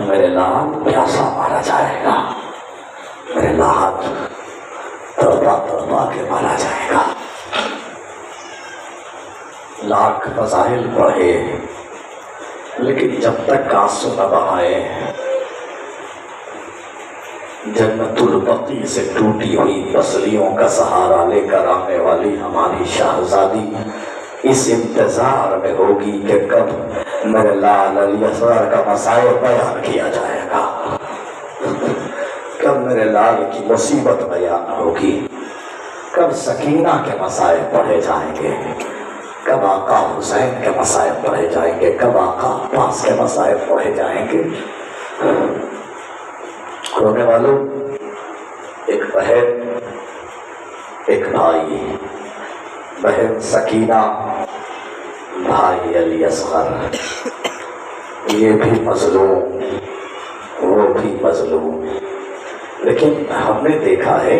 میرے لال پیاسا مارا جائے گا، میرے لال تڑپا تڑپا کے مارا جائے گا۔ لاکھ فضائل پڑھے لیکن جب تک آنسو نہ بہائے، جنت البقیع سے ٹوٹی ہوئی پسلیوں کا سہارا لے کر آنے والی ہماری شہزادی اس انتظار میں ہوگی کہ کب میرے لال علی اصغر کا مسائل بیان کیا جائے گا، کب میرے لال کی مصیبت بیان ہوگی، کب سکینہ کے مسائل پڑھے جائیں گے، کب آقا حسین کے مسائل پڑھے جائیں گے، کب آقا عباس کے مسائل پڑھے جائیں گے۔ رونے والوں، ایک بہن ایک بھائی، بہن سکینہ، بھائی علی اصغر، یہ بھی مظلوم وہ بھی مظلوم، لیکن ہم نے دیکھا ہے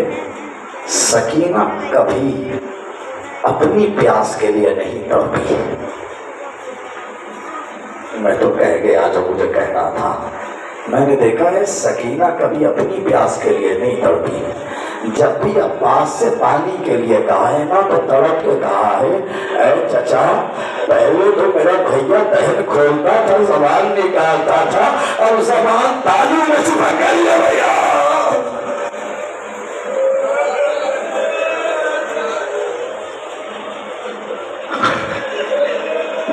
سکینہ کبھی اپنی پیاس کے لیے نہیں تڑپی۔ میں تو کہہ گیا جو مجھے کہنا تھا۔ میں نے دیکھا ہے سکینہ کبھی اپنی پیاس کے لیے نہیں تڑپی، جب بھی عباس سے پانی کے لیے کہا ہے نا تو تڑپ کے کہا ہے، اے چچا پہلے تو میرا بھیا دہن کھولتا تھا، زبان نکالتا تھا، اور زبان تالو میں چھپا کر لیا بھیا۔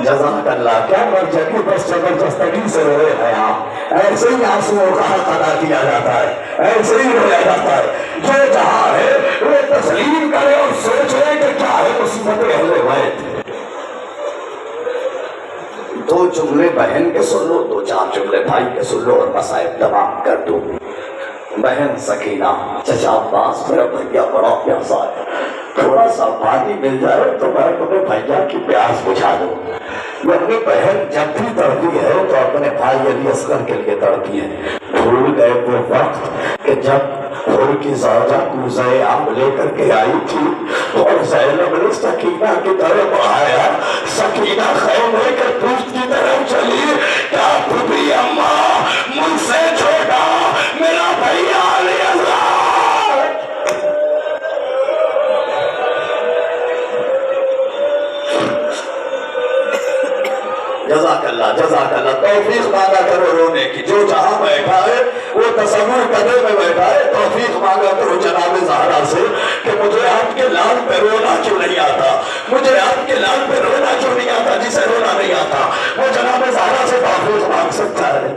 جزاک اللہ، کیا کر جگہ بس زبردستگی سے روئے ہیں آپ، ایسے ہی آنسوؤں کا حق ادا کیا جاتا ہے، ایسے ہی رویا جاتا ہے۔ جو جہاں ہے وہ تسلیم کرے اور سوچے کہ کیا ہے مصیبت اہل بیت۔ دو جملے بہن کے سن لو، دو چار جملے بھائی کے سن لو اور مسائل تمام کر دوں۔ بہن سکینہ، چچا عباس میرا بھیا بڑا پیاسا ہے، تھوڑا سا پانی مل جائے تو میں اپنے بھیا کی پیاس بجھا دوں۔ وہ اپنی بہن جب بھی تڑپی ہے تو اپنے بھائی علی اصغر کے لیے تڑپی ہے۔ بھول گئے وہ وقت کہ جب خور کی زوجہ کوزہ آب لے کر کے آئی تھی اور زینب نے سکینہ کی طرف آیا، سکینہ خیم لے کر پشت کی طرف چلی، کیا پھوپھی اماں مجھ سے چھوٹا میرا بھیا علی اصغر۔ جزاک اللہ، جزاک اللہ، توفیق مانگا کرو رونے کی، جو جہاں بیٹھا ہے وہ تصور کرنے میں بیٹھا ہے، توفیق مانگا کرو جناب زہرا سے کہ مجھے آپ کے لال پہ رونا کیوں نہیں آتا، مجھے آپ کے لال پہ رونا کیوں نہیں آتا، جسے رونا نہیں آتا وہ جناب زہرا سے توفیق مانگ سکتا ہے۔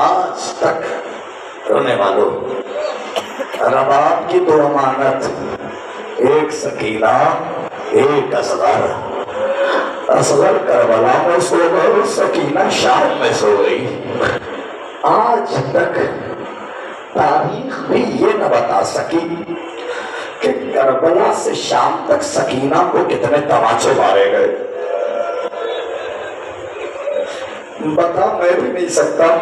آج تک رونے والوں، رباب کی دو امانت، ایک سکینہ ایک اصغر، اصغر کربلا میں سو گئے، سکینہ شام میں سو گئی۔ آج تک تاریخ بھی یہ نہ بتا سکی کہ کربلا سے شام تک سکینہ کو کتنے تماچے مارے گئے، بتا میں بھی نہیں سکتا۔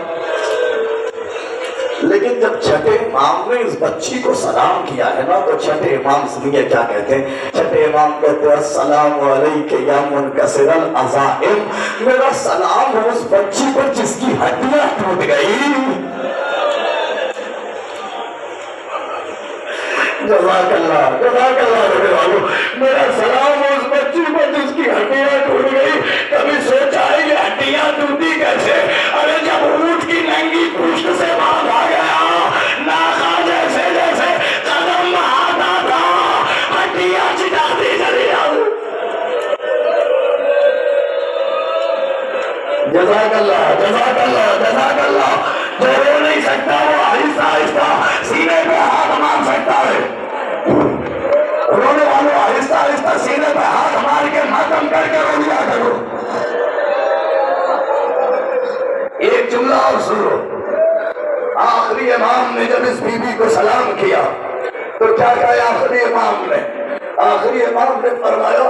لیکن جب چھٹے امام نے اس بچی کو سلام کیا ہے نا تو چھٹے امام سنیے کیا کہتے ہیں۔ چھٹے امام کہتے ہیں، السلام علیک یا منکسر العظائم، میرا سلام ہو اس بچی پر جس کی ہڈیاں ٹوٹ گئی۔ جزاک اللہ، جزاک اللہ میرے والوں، میرا سلام ہو اس بچی پر جس کی ہڈیاں ٹوٹ گئی۔ کبھی سوچا ہے یہ ہڈیاں ٹوٹی کیسے؟ ارے جب اونٹ کی ننگی پشت سے باندھ آ گیا، ناخا جیسے جیسے قدم آتا تھا ہڈیاں چٹاتی چلی جاتی۔ جزاک اللہ، جزاک اللہ، جزاک اللہ۔ جو رو نہیں سکتا وہ آہستہ آہستہ سینے پہ ہاتھ مار سکتا ہے۔ رونے والوں آہستہ آہستہ سینے پہ ہاتھ مار کے ماتم کر کے رو لیا کرو۔ ایک جملہ اور سن لو، آخری امام نے جب اس بی بی کو سلام کیا تو کیا کہا آخری امام نے؟ آخری امام نے فرمایا،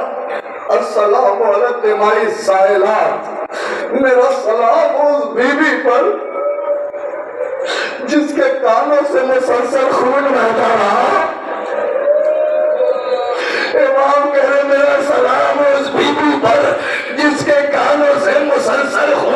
السلام علیکم مائی سائلات، میرا سلام اس بی بی پر جس کے کانوں سے مسلسل خون بہتا رہا۔ امام کہہ رہے میرا سلام اس بی بی پر جس کے کانوں سے مسلسل خون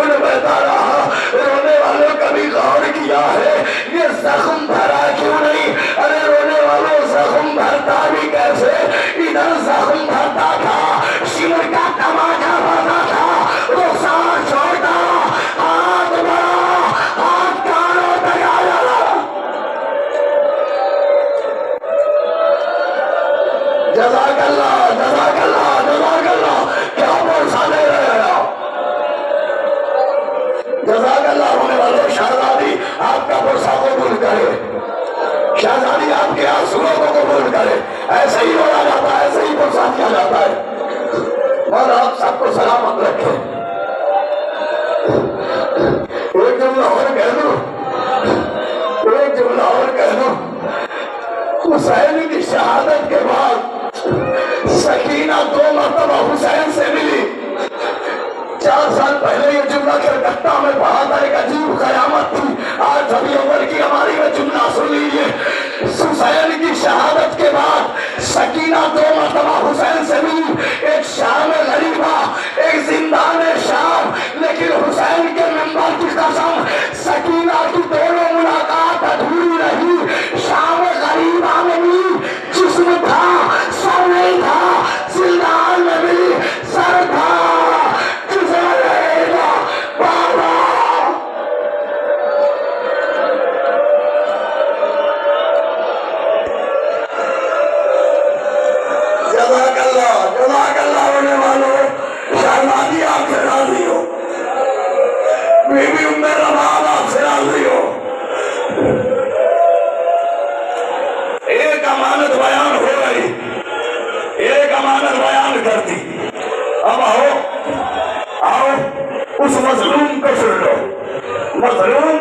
آپ کو سلامت رکھے. ایک جملہ اور کہہ دو, ایک جملہ اور کہہ دو. حسین کی شہادت کے بعد سکینہ 2 مرتبہ حسین سے ملی. 4 سال پہلے یہ جملہ کلکتہ میں پڑھا تھا, ایک عجیب قیامت تھی. آج ربیع الاول کی ہماری میں جملہ سن لیجیے. حسین کی شہادت کے بعد سکینہ 2 مرتبہ حسین سے ملی. ایک شام غریبہ, ایک زندان شام, لیکن حسین کے منبر کی قسم سکینہ کی دونوں ملاقات ادھوری رہی. شام غریبہ میں ملی, جسم تھا سر نہیں تھا. زندان میں ملی, سر تھا جسم نہیں تھا. بابا جزاک اللہ ہونے والوں. شہزادی آپ سے راضی ہو, بی بی ام رمان آپ سے راضی ہو. ایک امانت بیان ہو گئی, ایک امانت بیان کر دی. اب آؤ اس مظلوم کو سن لو. مظلوم,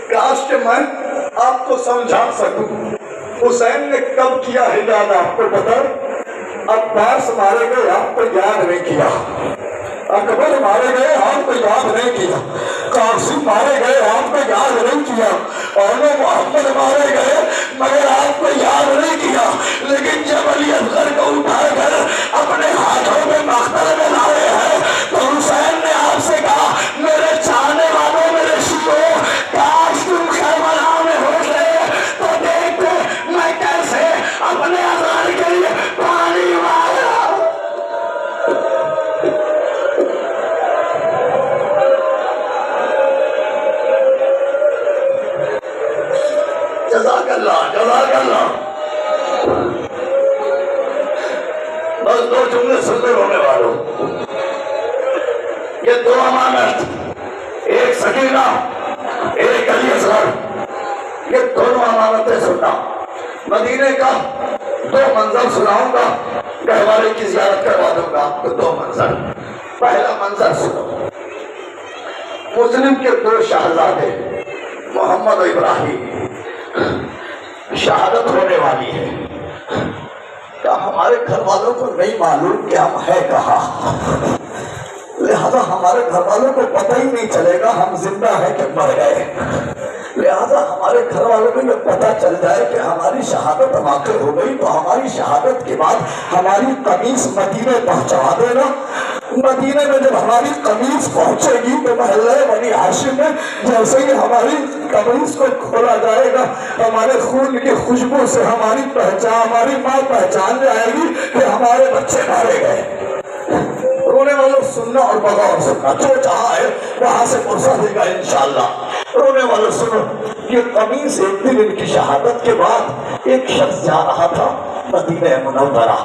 کاش کہ میں آپ کو سمجھا سکوں حسین نے کب کیا ہے یاد. آپ کو پتا, عباس مارے گئے آپ کو یاد نہیں کیا, اکبر مارے گئے آپ کو یاد نہیں کیا, قاسم مارے گئے آپ کو یاد نہیں کیا, اور محمد مارے گئے مگر آپ کو یاد نہیں کیا. لیکن جب علی اصغر کو اٹھا کر اپنے ہاتھوں میں مقتل میں لائے ہیں تو حسین نے آپ سے کہا, میرے چاہنے والوں, میرے شیعوں, کاش تم کربلا میں ہوتے تو دیکھتے میں کیسے اپنے اصغر کے لیے پانی مارا. جزاک اللہ, جزاک اللہ. بس 2 جملے سن لے ہونے والوں. یہ 2 امانت, ایک سکینہ, ایک علی اصغر, یہ دونوں امانتیں سننا. مدینے کا 2 منظر سناؤں گا, گہوارے کی زیارت کروا دوں گا آپ کو. 2 منظر. پہلا منظر سنو. مسلم کے 2 شہزادے محمد و ابراہیم, شہادت ہونے والی ہے. کیا ہمارے گھر والوں کو نہیں معلوم کہ ہم ہے کہاں, لہذا ہمارے گھر والوں کو پتہ ہی نہیں چلے گا ہم زندہ ہیں کہ مر گئے. لہذا ہمارے گھر والوں کو یہ پتہ چل جائے کہ ہماری شہادت واقع ہو گئی تو ہماری شہادت کے بعد ہماری قمیص مدینے پہنچا دینا. مدینے میں جب ہماری قمیص پہنچے گی تو محلہ بنی ہاشم میں جیسے ہی ہماری قمیص کو کھولا جائے گا, ہمارے خون کی خوشبو سے ہماری پہچان, ہماری ماں پہچان جائے گی کہ ہمارے بچے مارے گئے. رونے والوں سننا اور بغور سننا, جو چاہا ہے وہاں سے فرصت دے گا انشاءاللہ. رونے والوں سنو. یہ قمیص ایک دن ان کی شہادت کے بعد ایک شخص جا رہا تھا مدینہ منورہ.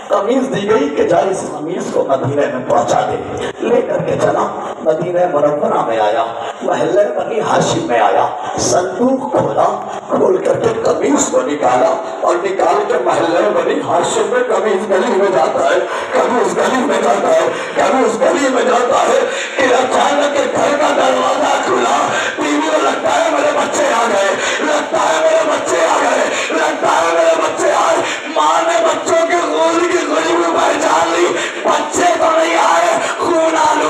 قمیص دی گئی کہ جا اس قمیص کو مدینہ میں پہنچا دے. لے کر کے چلا, مدینہ منورہ میں آیا, محلہ بنی ہاشم میں آیا, صندوق کھولا, کھول کر کے قمیص کو نکالا اور نکال کے محلہ بنی ہاشم میں قمیص گلی میں جاتا ہے, قمیص گلی میں جاتا ہے, قمیص گلی میں جاتا ہے کہ اچانک گھر کا دروازہ